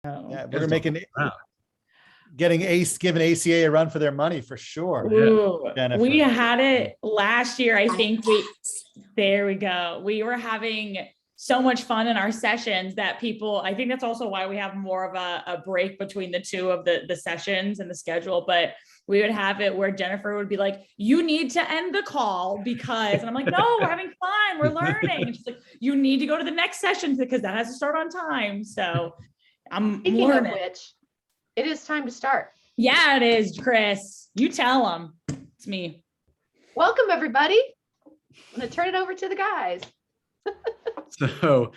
Yeah, Guys we're don't making fuck around. giving ACA a run for their money for sure. Ooh, Jennifer. we had it last year. I think there we go. We were having so much fun in our sessions that I think that's also why we have more of a break between the two of the sessions and the schedule. But we would have it where Jennifer would be like, you need to end the call because, and I'm like, no, we're having fun. We're learning. And she's like, you need to go to the next session because that has to start on time. So I'm Speaking learning. of which, it is time to start. Yeah, it is, Chris. You tell them. It's me. Welcome, everybody. I'm going to turn it over to the guys. So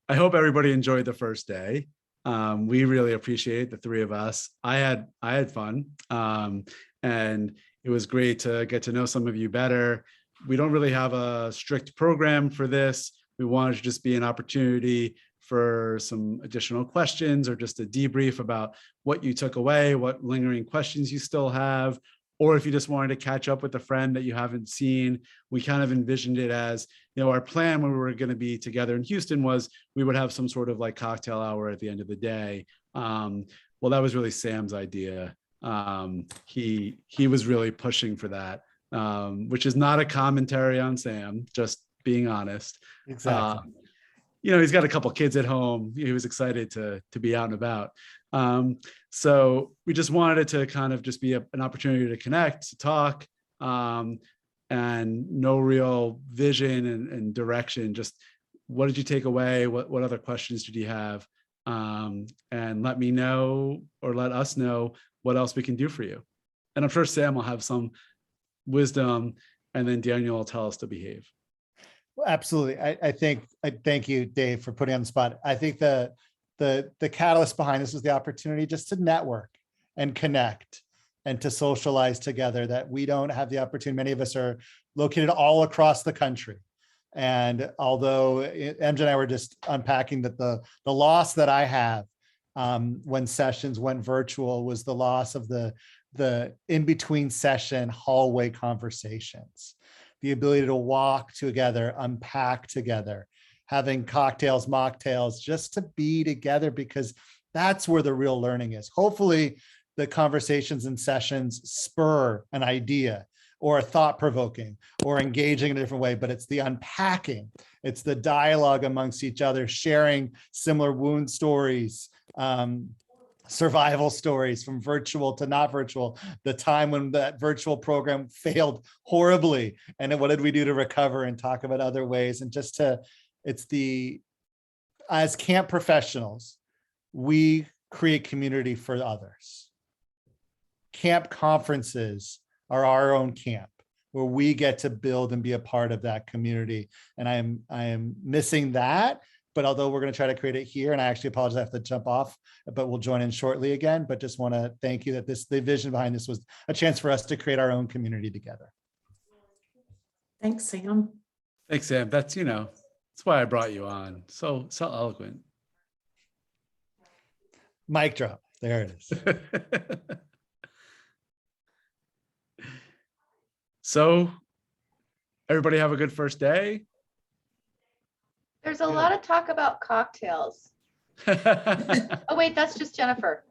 I hope everybody enjoyed the first day. We really appreciate the three of us. I had fun. And it was great to get to know some of you better. We don't really have a strict program for this. We wanted to just be an opportunity for some additional questions or just a debrief about what you took away, what lingering questions you still have, or if you just wanted to catch up with a friend that you haven't seen. We kind of envisioned it as, our plan when we were going to be together in Houston was we would have some sort of like cocktail hour at the end of the day. Well, that was really Sam's idea. He was really pushing for that, which is not a commentary on Sam, just being honest. Exactly. He's got a couple kids at home. He was excited to be out and about. So we just wanted it to kind of just be an opportunity to connect, to talk, and no real vision and direction. Just what did you take away? What other questions did you have? And let me know, or let us know what else we can do for you. And I'm sure Sam will have some wisdom, and then Daniel will tell us to behave. Well, absolutely. I thank you, Dave, for putting on the spot. I think the catalyst behind this was the opportunity just to network and connect and to socialize together, that we don't have the opportunity. Many of us are located all across the country. And although MJ and I were just unpacking that the loss that I have when sessions went virtual was the loss of the in-between session hallway conversations, the ability to walk together, unpack together, having cocktails, mocktails, just to be together, because that's where the real learning is. Hopefully the conversations and sessions spur an idea or a thought-provoking or engaging in a different way, but it's the unpacking, it's the dialogue amongst each other, sharing similar wound stories, survival stories from virtual to not virtual, the time when that virtual program failed horribly, and then what did we do to recover, and talk about other ways. And just as camp professionals, we create community for others. Camp conferences are our own camp where we get to build and be a part of that community. And I am missing that. But although we're going to try to create it here, and I actually apologize, I have to jump off, but we'll join in shortly again. But just want to thank you that the vision behind this was a chance for us to create our own community together. Thanks, Sam. Thanks, Sam. That's why I brought you on. So eloquent. Mic drop. There it is. So everybody have a good first day. There's a lot of talk about cocktails. Oh, wait, that's just Jennifer.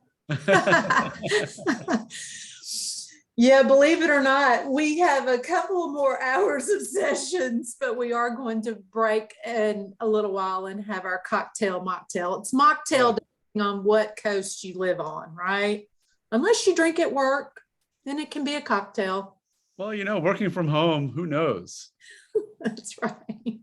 Yeah, believe it or not, we have a couple more hours of sessions, but we are going to break in a little while and have our cocktail mocktail. It's mocktail depending on what coast you live on, right? Unless you drink at work, then it can be a cocktail. Well, working from home, who knows? That's right.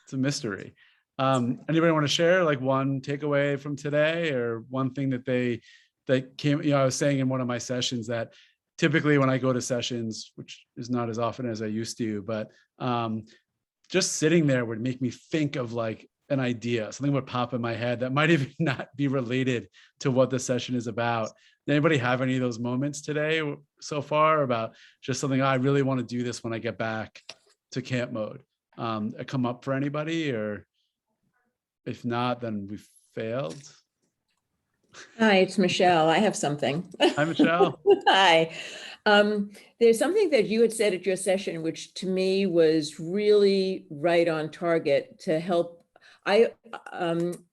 It's a mystery. Anybody want to share like one takeaway from today, or one thing that came, I was saying in one of my sessions that typically when I go to sessions, which is not as often as I used to, but just sitting there would make me think of like an idea, something would pop in my head that might even not be related to what the session is about. Did anybody have any of those moments today so far about just something, I really want to do this when I get back to camp mode? Come up for anybody, or if not, then we failed. Hi, it's Michelle. I have something. Hi, Michelle. Hi. There's something that you had said at your session, which to me was really right on target to help. I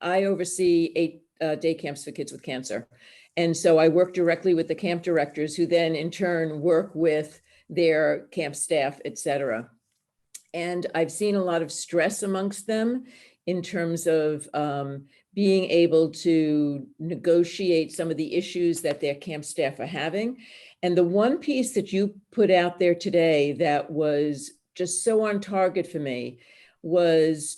oversee day camps for kids with cancer. And so I work directly with the camp directors, who then in turn work with their camp staff, et cetera. And I've seen a lot of stress amongst them in terms of being able to negotiate some of the issues that their camp staff are having. And the one piece that you put out there today that was just so on target for me was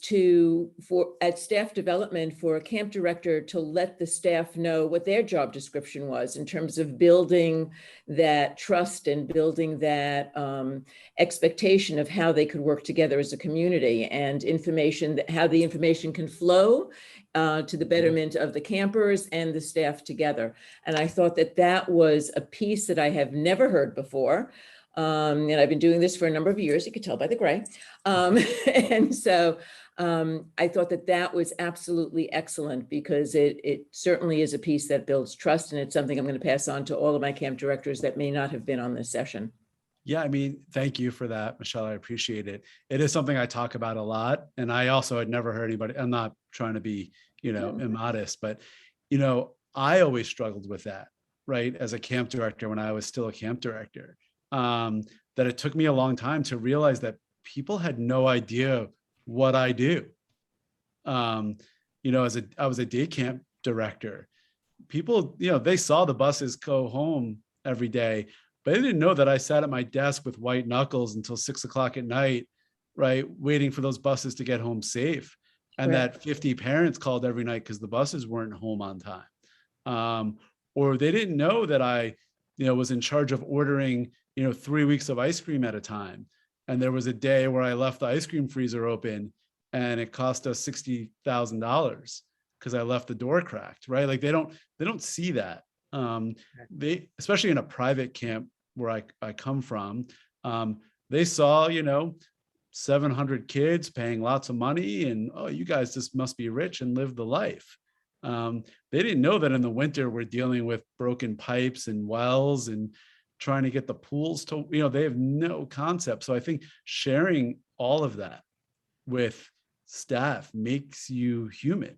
at staff development, for a camp director to let the staff know what their job description was in terms of building that trust and building that expectation of how they could work together as a community, and how the information can flow to the betterment of the campers and the staff together. And I thought that was a piece that I have never heard before. And I've been doing this for a number of years, you could tell by the gray. And so I thought that was absolutely excellent, because it certainly is a piece that builds trust, and it's something I'm going to pass on to all of my camp directors that may not have been on this session. Yeah, I mean, thank you for that, Michelle. I appreciate it. It is something I talk about a lot. And I also had never heard anybody, I'm not trying to be, immodest, but, I always struggled with that, right? As a camp director, when I was still a camp director, that it took me a long time to realize that people had no idea what I do. I was a day camp director. People, they saw the buses go home every day, but they didn't know that I sat at my desk with white knuckles until 6 o'clock at night, right? Waiting for those buses to get home safe. And Right. that 50 parents called every night because the buses weren't home on time. Or they didn't know that I, was in charge of ordering, 3 weeks of ice cream at a time. And there was a day where I left the ice cream freezer open and it cost us $60,000 because I left the door cracked, right? Like they don't see that. They, especially in a private camp where I come from, they saw, 700 kids paying lots of money, and, oh, you guys just must be rich and live the life. They didn't know that in the winter we're dealing with broken pipes and wells and trying to get the pools to, they have no concept. So I think sharing all of that with staff makes you human,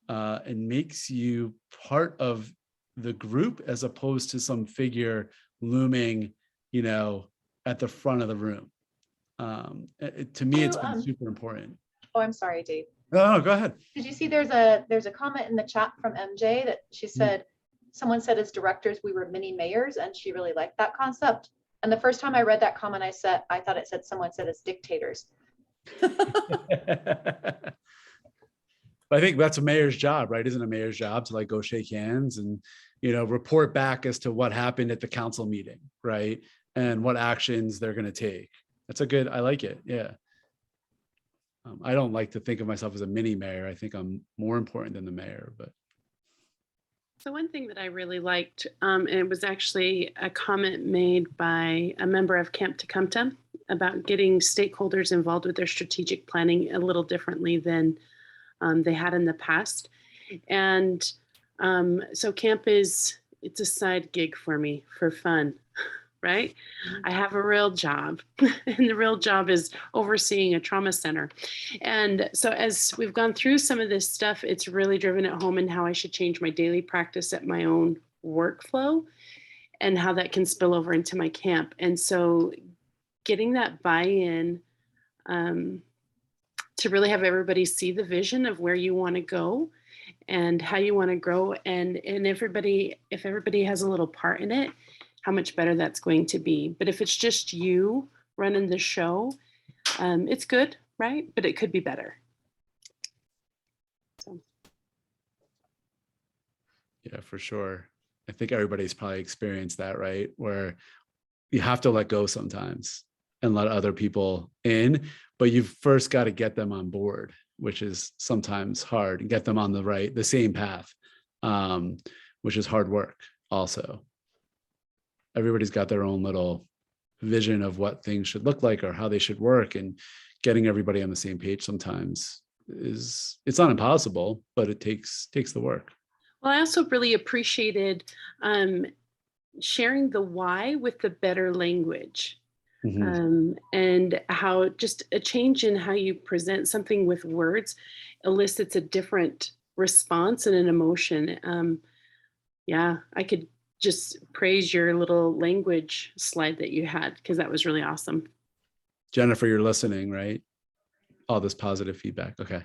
and makes you part of the group, as opposed to some figure looming, at the front of the room. To me, it's been super important. Oh, I'm sorry, Dave. No, go ahead. Did you see there's a comment in the chat from MJ that she said, someone said as directors, we were mini mayors, and she really liked that concept. And the first time I read that comment, I thought it said someone said as dictators. I think that's a mayor's job, right? Isn't a mayor's job to go shake hands and, report back as to what happened at the council meeting, right? And what actions they're going to take. I like it. Yeah. I don't like to think of myself as a mini mayor. I think I'm more important than the mayor, but. So one thing that I really liked, and it was actually a comment made by a member of Camp Tecumseh about getting stakeholders involved with their strategic planning a little differently than they had in the past. And so camp it's a side gig for me for fun, right? I have a real job, and the real job is overseeing a trauma center. And so as we've gone through some of this stuff, it's really driven it home in how I should change my daily practice at my own workflow, and how that can spill over into my camp. And so getting that buy-in to really have everybody see the vision of where you want to go and how you want to grow. And if everybody has a little part in it, how much better that's going to be. But if it's just you running the show, it's good, right? But it could be better. So. Yeah, for sure. I think everybody's probably experienced that, right? Where you have to let go sometimes and let other people in, but you've first got to get them on board, which is sometimes hard, and get them on the same path, which is hard work also. Everybody's got their own little vision of what things should look like or how they should work, and getting everybody on the same page sometimes it's not impossible, but it takes the work. Well, I also really appreciated sharing the why with the better language. Mm-hmm. And how just a change in how you present something with words elicits a different response and an emotion. Yeah, I could just praise your little language slide that you had, because that was really awesome. Jennifer, you're listening, right? All this positive feedback. Okay.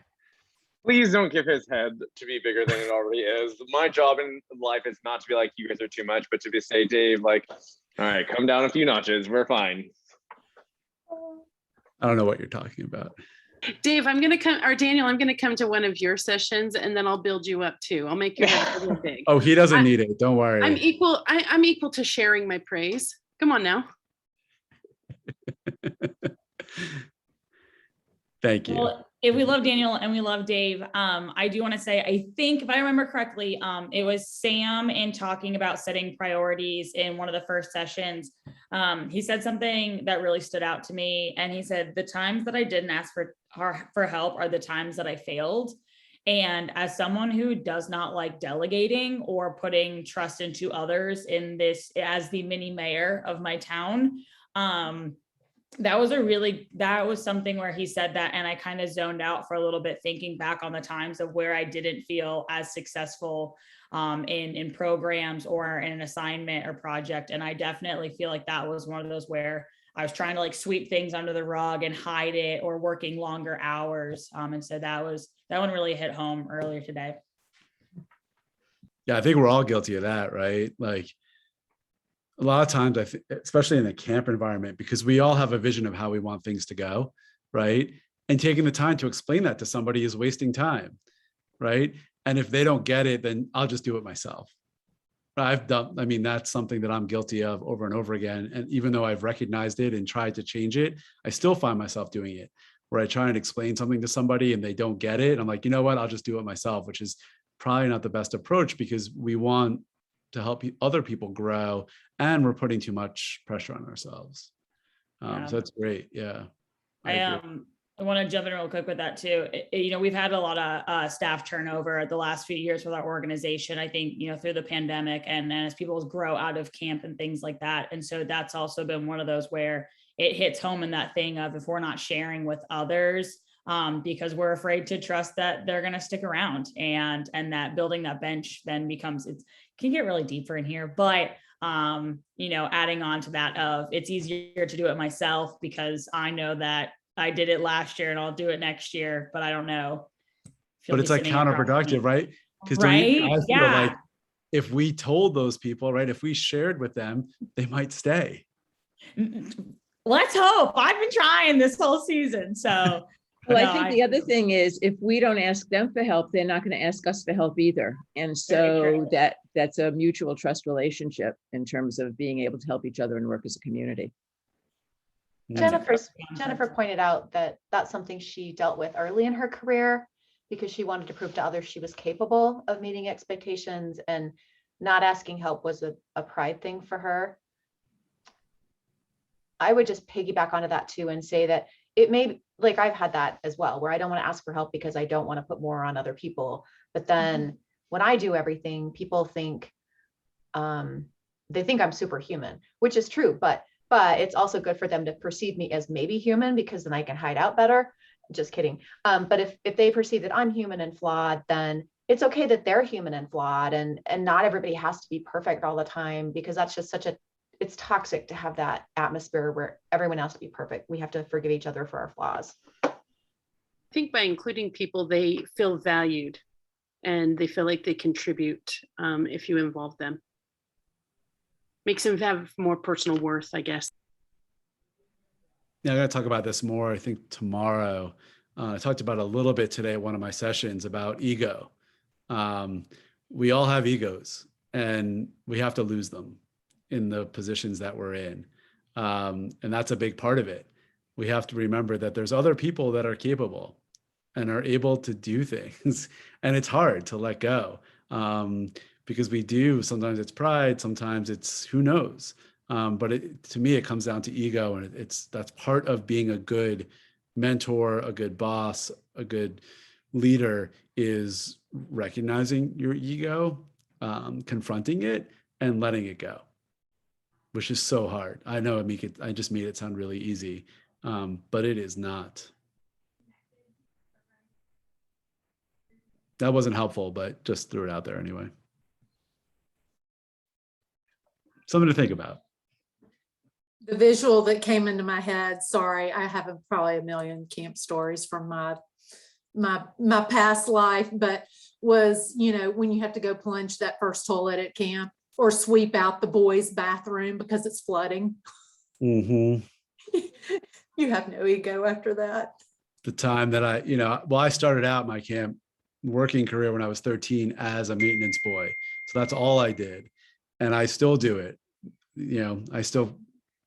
Please don't give his head to be bigger than it already is. My job in life is not to be like, you guys are too much, but to be say, Dave, like, all right, come down a few notches. We're fine. I don't know what you're talking about. Dave, I'm going to come, or Daniel, I'm going to come to one of your sessions and then I'll build you up too. I'll make your head really big. Oh, he doesn't need it. Don't worry. I'm equal. I'm equal to sharing my praise. Come on now. Thank you. Well, if we love Daniel and we love Dave, I do want to say, I think if I remember correctly, it was Sam in talking about setting priorities in one of the first sessions. He said something that really stood out to me. And he said, the times that I didn't ask for help are the times that I failed. And as someone who does not like delegating or putting trust into others in this, as the mini mayor of my town, that was something where he said that, and I kind of zoned out for a little bit, thinking back on the times of where I didn't feel as successful in programs or in an assignment or project. And I definitely feel like that was one of those where I was trying to like sweep things under the rug and hide it, or working longer hours. And so that one really hit home earlier today. Yeah, I think we're all guilty of that, right? Like, a lot of times, I think, especially in the camp environment, because we all have a vision of how we want things to go, right? And taking the time to explain that to somebody is wasting time, right? And if they don't get it, then I'll just do it myself. That's something that I'm guilty of over and over again. And even though I've recognized it and tried to change it, I still find myself doing it, where I try and explain something to somebody and they don't get it. I'm like, you know what? I'll just do it myself, which is probably not the best approach, because we want to help other people grow, and we're putting too much pressure on ourselves. Yeah. So that's great. Yeah. I want to jump in real quick with that too. We've had a lot of staff turnover the last few years with our organization. I think, through the pandemic and as people grow out of camp and things like that. And so that's also been one of those where it hits home in that thing of, if we're not sharing with others, because we're afraid to trust that they're going to stick around, and that building that bench then becomes, it can get really deeper in here, but adding on to that of, it's easier to do it myself because I know that I did it last year and I'll do it next year, but I don't know. But it's like counterproductive, right? Because right? I feel like if we told those people, right, if we shared with them, they might stay. Let's hope. I've been trying this whole season. So well, I think the other thing is, if we don't ask them for help, they're not going to ask us for help either. And so that's a mutual trust relationship in terms of being able to help each other and work as a community. Jennifer pointed out that that's something she dealt with early in her career, because she wanted to prove to others she was capable of meeting expectations, and not asking help was a pride thing for her. I would just piggyback onto that too and say that it may, like, I've had that as well, where I don't want to ask for help because I don't want to put more on other people. But then when I do everything, people think, they think I'm superhuman, which is true, but it's also good for them to perceive me as maybe human, because then I can hide out better. Just kidding. But if they perceive that I'm human and flawed, then it's okay that they're human and flawed, and not everybody has to be perfect all the time, because that's just it's toxic to have that atmosphere where everyone has to be perfect. We have to forgive each other for our flaws. I think by including people, they feel valued and they feel like they contribute if you involve them. Makes them have more personal worth, I guess. Yeah, I'm going to talk about this more, I think, tomorrow. I talked about a little bit today at one of my sessions about ego. We all have egos, and we have to lose them in the positions that we're in. And that's a big part of it. We have to remember that there's other people that are capable and are able to do things. And it's hard to let go, because we do, sometimes it's pride, sometimes it's who knows. But to me, it comes down to ego, and that's part of being a good mentor, a good boss, a good leader, is recognizing your ego, confronting it, and letting it go, which is so hard. I know I just made it sound really easy, but it is not. that wasn't helpful, but just threw it out there anyway. Something to think about. The visual that came into my head, sorry, I have probably a million camp stories from my past life, but was, when you have to go plunge that first toilet at camp or sweep out the boys' bathroom because it's flooding. Mm-hmm. You have no ego after that. The time that I started out my camp working career when I was 13 as a maintenance boy. So that's all I did. And I still do it.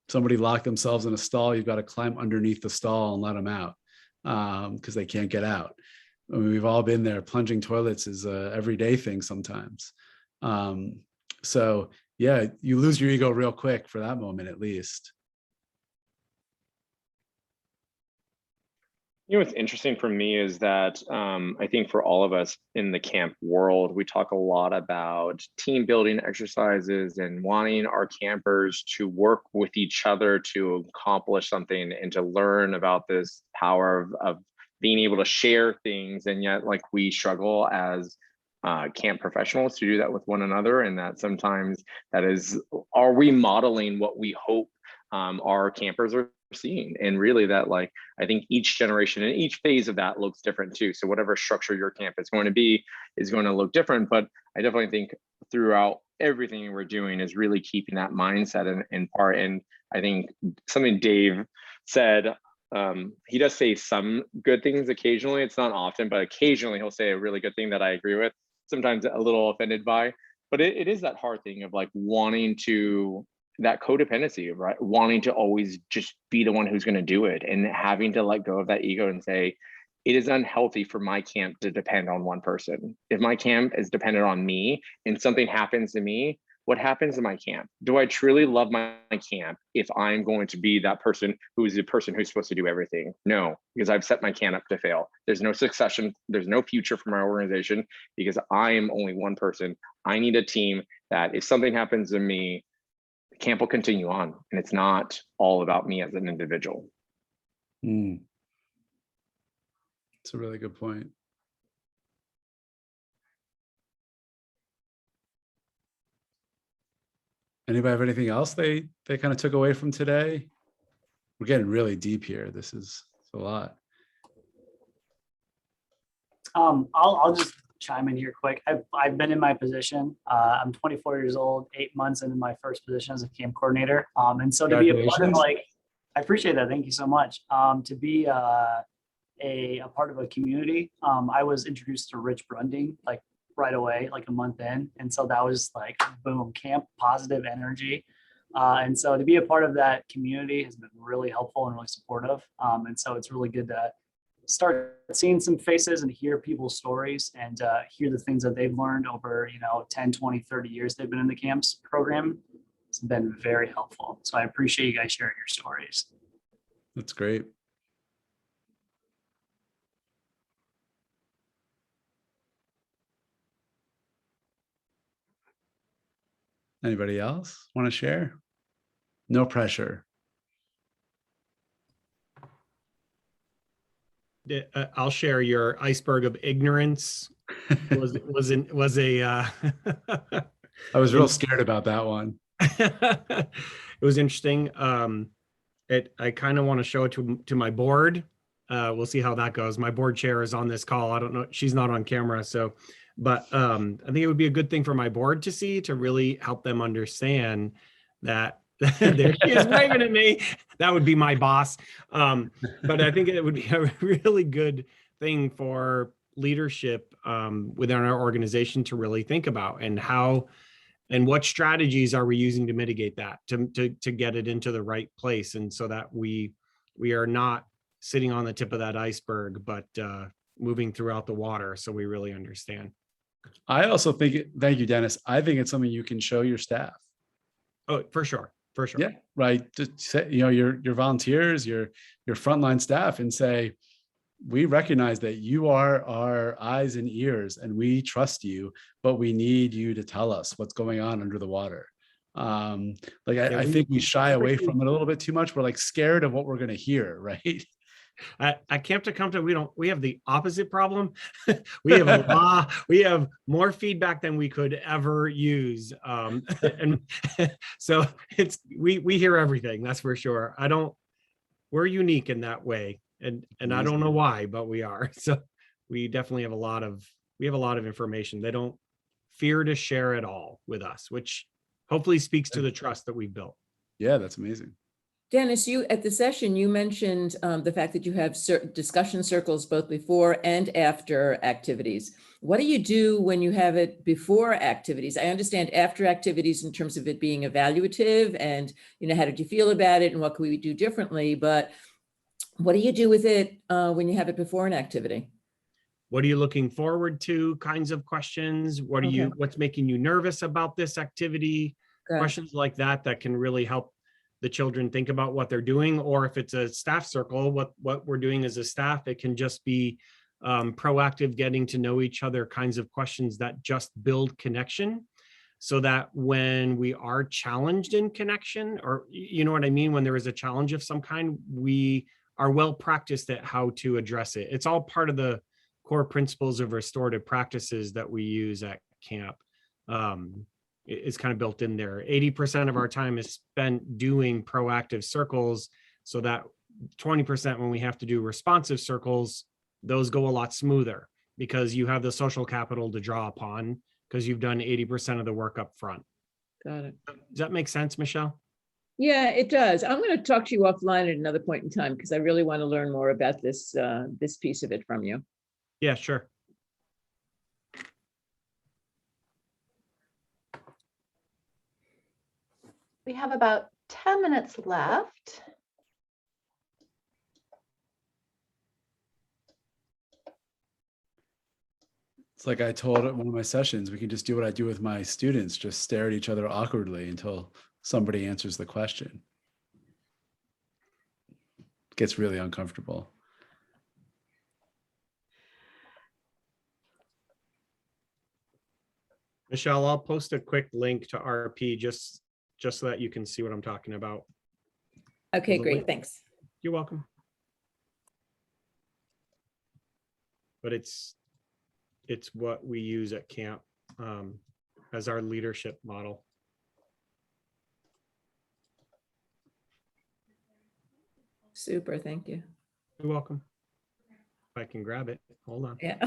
Somebody locked themselves in a stall. You've got to climb underneath the stall and let them out because they can't get out. I mean, we've all been there. Plunging toilets is a everyday thing sometimes. So yeah, you lose your ego real quick for that moment, at least. What's interesting for me is that I think for all of us in the camp world, we talk a lot about team building exercises and wanting our campers to work with each other to accomplish something and to learn about this power of being able to share things. And yet, like, we struggle as camp professionals to do that with one another. And that sometimes that is, are we modeling what we hope our campers are seeing? And really that, like, I think each generation and each phase of that looks different too. So whatever structure your camp is going to be is going to look different. But I definitely think throughout everything we're doing is really keeping that mindset in part. And I think something Dave said, he does say some good things occasionally. It's not often, but occasionally he'll say a really good thing that I agree with, sometimes a little offended by. But it is that hard thing of, like, wanting to, that codependency, right? Wanting to always just be the one who's going to do it and having to let go of that ego and say, it is unhealthy for my camp to depend on one person. If my camp is dependent on me and something happens to me, what happens to my camp? Do I truly love my camp if I'm going to be that person who's the person who's supposed to do everything? No, because I've set my camp up to fail. There's no succession. There's no future for my organization because I am only one person. I need a team that if something happens to me, the camp will continue on. And it's not all about me as an individual. It's a really good point. Anybody have anything else they kind of took away from today? We're getting really deep here. This is a lot. I'll just chime in here quick. I've been in my position. I'm 24 years old, 8 months into my first position as a camp coordinator. And so to be a part of, like, I appreciate that. Thank you so much. To be a part of a community. I was introduced to Rich Brunding, like, right away, like a month in. And so that was like, boom, camp positive energy. And so to be a part of that community has been really helpful and really supportive. And so it's really good to start seeing some faces and hear people's stories and hear the things that they've learned over, 10, 20, 30 years they've been in the camps program. It's been very helpful. So I appreciate you guys sharing your stories. That's great. Anybody else want to share? No pressure. I'll share your iceberg of ignorance. Was a I was real scared about that one. It was interesting. I kind of want to show it to my board. We'll see how that goes. My board chair is on this call. I don't know. She's not on camera. But I think it would be a good thing for my board to see, to really help them understand that there she is waving at me. That would be my boss. But I think it would be a really good thing for leadership within our organization to really think about, and how and what strategies are we using to mitigate that, to get it into the right place, and so that we are not sitting on the tip of that iceberg, but moving throughout the water, so we really understand. I also think, thank you, Dennis. I think it's something you can show your staff. Oh, for sure. Yeah, right. Just say, your volunteers, your frontline staff, and say, we recognize that you are our eyes and ears, and we trust you, but we need you to tell us what's going on under the water. I think we shy away from it a little bit too much. We're like scared of what we're going to hear, right? At Camp Tecumseh, we have the opposite problem. We have more feedback than we could ever use. And so we hear everything, that's for sure. We're unique in that way. And I don't know why, but we are. So we definitely have a lot of information. They don't fear to share it all with us, which hopefully speaks to the trust that we've built. Yeah, that's amazing. Dennis, you at the session, you mentioned the fact that you have certain discussion circles both before and after activities. What do you do when you have it before activities? I understand after activities in terms of it being evaluative and, how did you feel about it and what could we do differently? But what do you do with it when you have it before an activity? What are you looking forward to? Kinds of questions. What's making you nervous about this activity? Good. Questions like that can really help the children think about what they're doing. Or if it's a staff circle, what we're doing as a staff, it can just be proactive, getting to know each other kinds of questions that just build connection, so that when we are challenged in connection, or you know what I mean, when there is a challenge of some kind, we are well practiced at how to address it. It's all part of the core principles of restorative practices that we use at camp. It's kind of built in there. 80% of our time is spent doing proactive circles, so that 20% when we have to do responsive circles, those go a lot smoother because you have the social capital to draw upon because you've done 80% of the work up front. Got it. Does that make sense, Michelle? Yeah, it does. I'm going to talk to you offline at another point in time because I really want to learn more about this piece of it from you. Yeah, sure. We have about 10 minutes left. It's like I told at one of my sessions, we can just do what I do with my students, just stare at each other awkwardly until somebody answers the question. It gets really uncomfortable. Michelle, I'll post a quick link to RP just so that you can see what I'm talking about. Okay, great. Thanks. You're welcome. But it's what we use at camp as our leadership model. Super, thank you. You're welcome. If I can grab it, hold on. Yeah.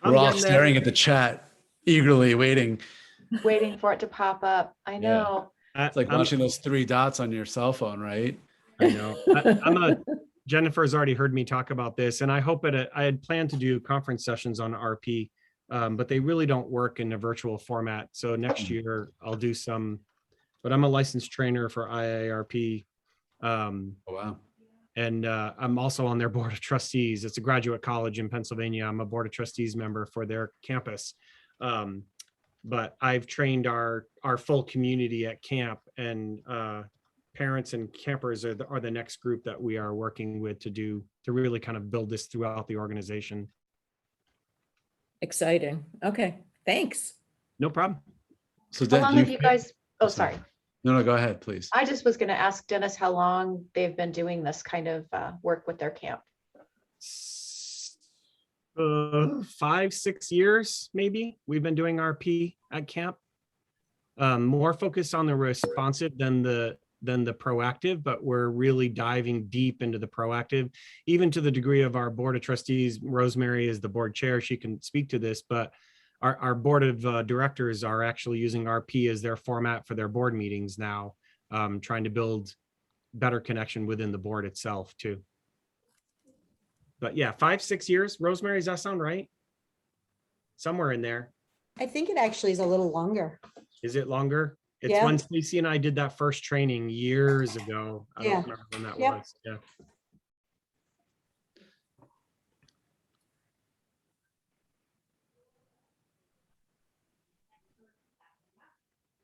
We're all staring at the chat, eagerly waiting. Waiting for it to pop up. I know. It's like watching those 3 dots on your cell phone, right? I know. Jennifer's already heard me talk about this, and I hope I had planned to do conference sessions on RP, but they really don't work in a virtual format. So next year I'll do some, but I'm a licensed trainer for IARP. Oh, wow. And I'm also on their board of trustees. It's a graduate college in Pennsylvania. I'm a board of trustees member for their campus. But I've trained our full community at camp, and parents and campers are the next group that we are working with to really kind of build this throughout the organization. Exciting. Okay, thanks. No problem. So How long have you guys, oh, sorry. No, go ahead, please. I just was going to ask Dennis how long they've been doing this kind of work with their camp. 5-6 years, maybe. We've been doing RP at camp. More focused on the responsive than the proactive, but we're really diving deep into the proactive, even to the degree of our board of trustees. Rosemary is the board chair. She can speak to this, but our board of directors are actually using RP as their format for their board meetings now, trying to build better connection within the board itself too. But yeah, 5-6 years. Rosemary, does that sound right? Somewhere in there. I think it actually is a little longer. Is it longer? It's Yeah. when Stacey and I did that first training years ago. I don't remember when that was. Yeah.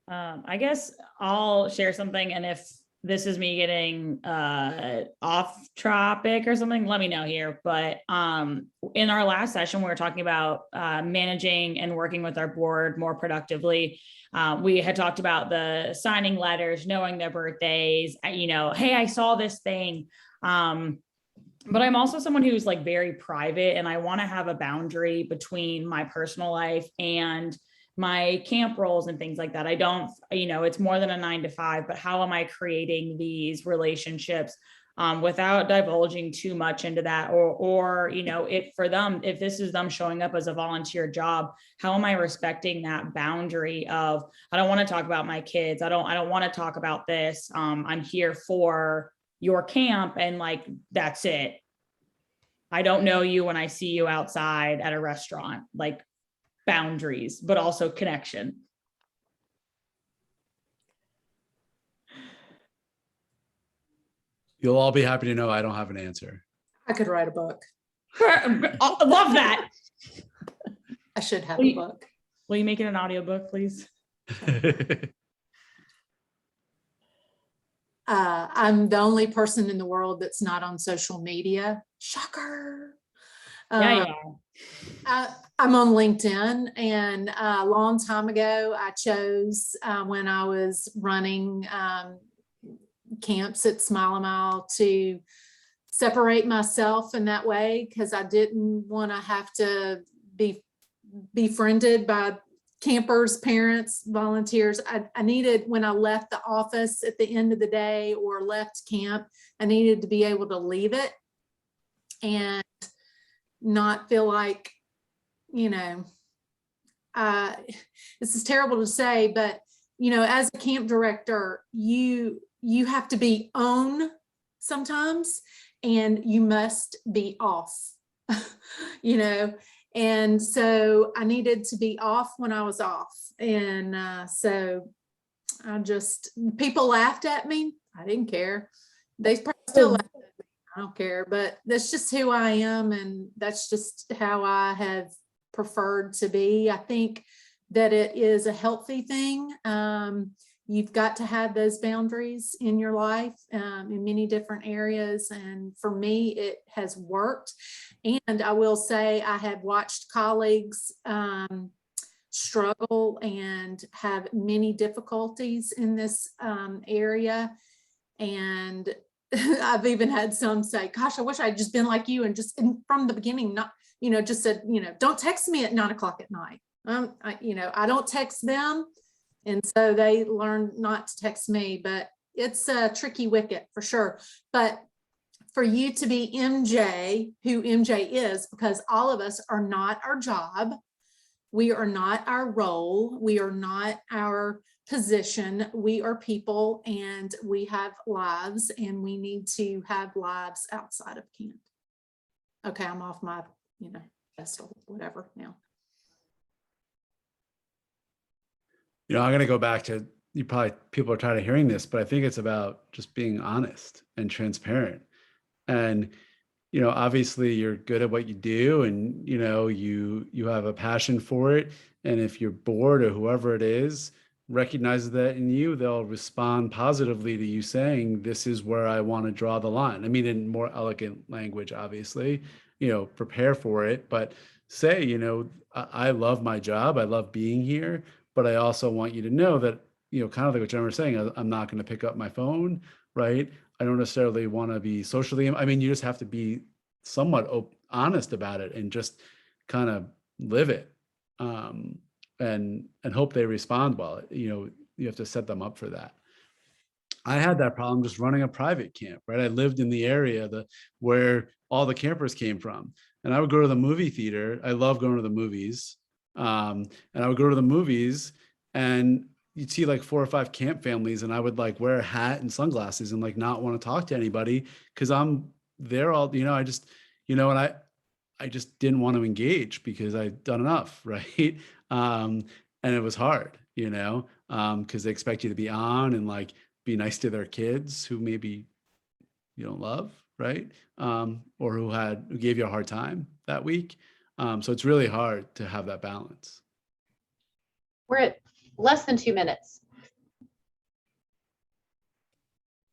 I guess I'll share something, and if this is me getting off topic or something, let me know here. But in our last session, we were talking about managing and working with our board more productively. We had talked about the signing letters, knowing their birthdays, hey, I saw this thing. But I'm also someone who's like very private, and I want to have a boundary between my personal life and my camp roles and things like that. I don't, it's more than a 9 to 5, but how am I creating these relationships without divulging too much into that, or if for them, if this is them showing up as a volunteer job, how am I respecting that boundary of, I don't want to talk about my kids. I don't want to talk about this. I'm here for your camp, and like, that's it. I don't know you when I see you outside at a restaurant, like boundaries, but also connection. You'll all be happy to know I don't have an answer. I could write a book. I love that. I should have a book. Will you make it an audiobook, please? I'm the only person in the world that's not on social media. Shocker. Yeah, you are. I'm on LinkedIn, and a long time ago, I chose when I was running camps at Smile a Mile to separate myself in that way, because I didn't want to have to be befriended by campers, parents, volunteers. I needed, when I left the office at the end of the day or left camp, I needed to be able to leave it and not feel like, this is terrible to say, but as a camp director, you have to be on sometimes, and you must be off, and so I needed to be off when I was off. And so people laughed at me. I didn't care. They probably still laugh at me. I don't care, but that's just who I am. And that's just how I have preferred to be. I think that it is a healthy thing. You've got to have those boundaries in your life in many different areas. And for me, it has worked. And I will say I have watched colleagues struggle and have many difficulties in this area. And I've even had some say, gosh, I wish I'd just been like you and just from the beginning, not, just said, don't text me at 9 o'clock at night. I don't text them. And so they learned not to text me, but it's a tricky wicket for sure. But for you to be MJ, who MJ is, because all of us are not our job. We are not our role. We are not our position. We are people, and we have lives, and we need to have lives outside of camp. Okay, I'm off my, pedestal, whatever now. I'm going to go back to, people are tired of hearing this, but I think it's about just being honest and transparent. And, obviously you're good at what you do, and, you have a passion for it. And if you're bored, or whoever it is recognizes that in you, they'll respond positively to you saying, this is where I want to draw the line. I mean, in more elegant language, obviously, prepare for it, but say, I love my job. I love being here. But I also want you to know that, kind of like what Jen was saying, I'm not going to pick up my phone, right? I don't necessarily want to be socially, you just have to be somewhat honest about it and just kind of live it, and hope they respond well. You have to set them up for that. I had that problem just running a private camp, right? I lived in the area where all the campers came from, and I would go to the movie theater. I love going to the movies. And I would go to the movies, and you'd see like 4 or 5 camp families, and I would like wear a hat and sunglasses and like not want to talk to anybody because I'm there all, I just, and I just didn't want to engage because I'd done enough, right? And it was hard, because they expect you to be on and like be nice to their kids who maybe you don't love, right? Or who gave you a hard time that week. So it's really hard to have that balance. We're at less than 2 minutes.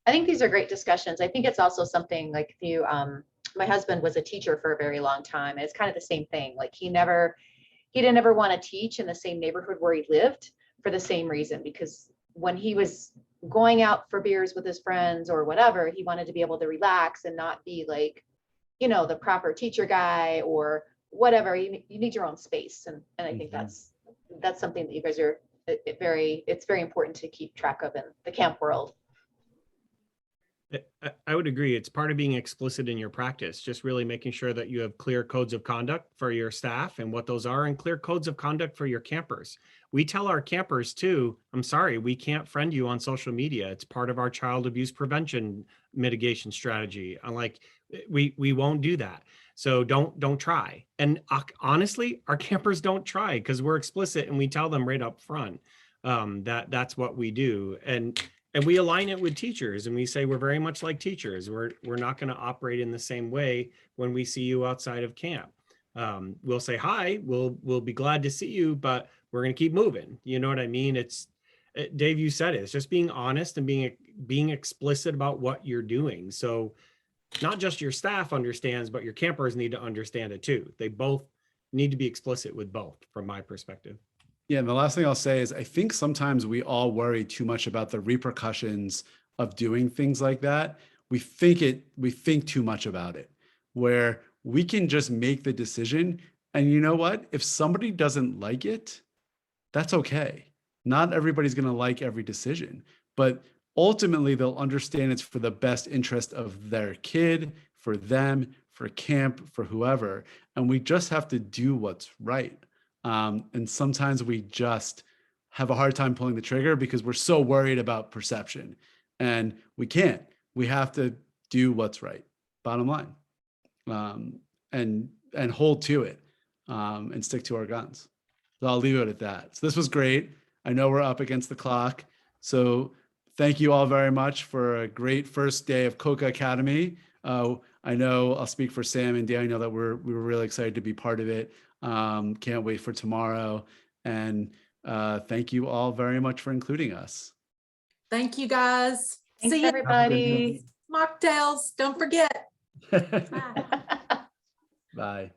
I think these are great discussions. I think it's also something like if you, my husband was a teacher for a very long time. It's kind of the same thing. Like he didn't ever want to teach in the same neighborhood where he lived for the same reason, because when he was going out for beers with his friends or whatever. He wanted to be able to relax and not be like, you know, the proper teacher guy or whatever. You need your own space. And I think that's something that you guys are it's very important to keep track of in the camp world. I would agree. It's part of being explicit in your practice, just really making sure that you have clear codes of conduct for your staff and what those are, and clear codes of conduct for your campers. We tell our campers too, I'm sorry, we can't friend you on social media. It's part of our child abuse prevention mitigation strategy. I'm like, we won't do that. So don't try. And honestly, our campers don't try because we're explicit and we tell them right up front that's what we do. And we align it with teachers and we say, we're very much like teachers. We're not going to operate in the same way when we see you outside of camp. We'll say, hi, we'll be glad to see you, but we're going to keep moving. You know what I mean? Dave, you said it, it's just being honest and being explicit about what you're doing. So not just your staff understands, but your campers need to understand it too. They both need to be explicit with both from my perspective. Yeah, and the last thing I'll say is I think sometimes we all worry too much about the repercussions of doing things like that. We think too much about it, where we can just make the decision. And you know what? If somebody doesn't like it, that's okay. Not everybody's going to like every decision, but ultimately they'll understand it's for the best interest of their kid, for them, for camp, for whoever. And we just have to do what's right. And sometimes we just have a hard time pulling the trigger because we're so worried about perception, and we can't. We have to do what's right, bottom line, and hold to it, and stick to our guns. So I'll leave it at that. So this was great. I know we're up against the clock, so thank you all very much for a great first day of COCAcademy. I know I'll speak for Sam and Daniel that we were really excited to be part of it. Can't wait for tomorrow. And thank you all very much for including us. Thank you, guys. Thanks, See you. everybody. Mocktails, don't forget. Bye. Bye.